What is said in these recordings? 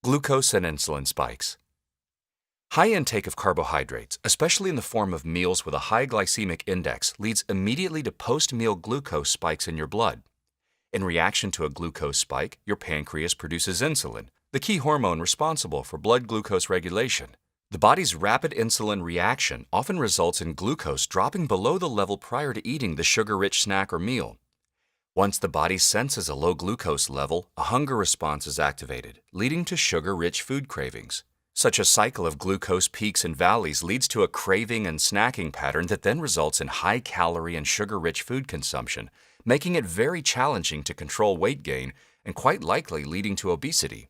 Glucose and insulin spikes. High intake of carbohydrates, especially in the form of meals with a high glycemic index, leads immediately to post-meal glucose spikes in your blood. In reaction to a glucose spike, your pancreas produces insulin, the key hormone responsible for blood glucose regulation. The body's rapid insulin reaction often results in glucose dropping below the level prior to eating the sugar-rich snack or meal. Once the body senses a low glucose level, a hunger response is activated, leading to sugar-rich food cravings. Such a cycle of glucose peaks and valleys leads to a craving and snacking pattern that then results in high-calorie and sugar-rich food consumption, making it very challenging to control weight gain and quite likely leading to obesity.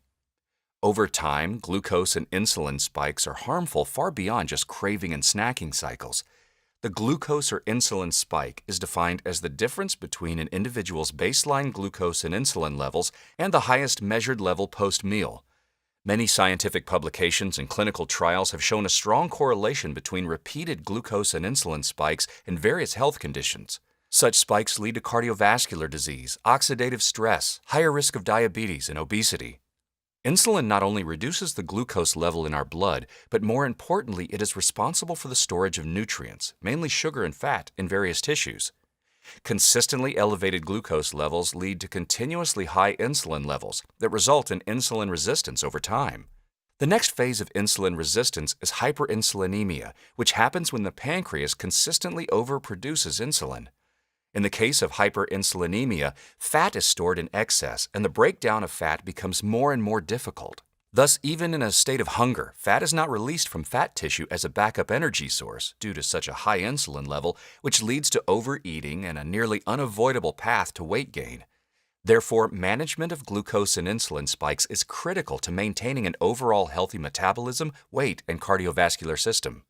Over time, glucose and insulin spikes are harmful far beyond just craving and snacking cycles. The glucose or insulin spike is defined as the difference between an individual's baseline glucose and insulin levels and the highest measured level post-meal. Many scientific publications and clinical trials have shown a strong correlation between repeated glucose and insulin spikes in various health conditions. Such spikes lead to cardiovascular disease, oxidative stress, higher risk of diabetes, and obesity. Insulin not only reduces the glucose level in our blood, but more importantly, it is responsible for the storage of nutrients, mainly sugar and fat, in various tissues. Consistently elevated glucose levels lead to continuously high insulin levels that result in insulin resistance over time. The next phase of insulin resistance is hyperinsulinemia, which happens when the pancreas consistently overproduces insulin. In the case of hyperinsulinemia, fat is stored in excess and the breakdown of fat becomes more and more difficult. Thus, even in a state of hunger, fat is not released from fat tissue as a backup energy source due to such a high insulin level, which leads to overeating and a nearly unavoidable path to weight gain. Therefore, management of glucose and insulin spikes is critical to maintaining an overall healthy metabolism, weight, and cardiovascular system.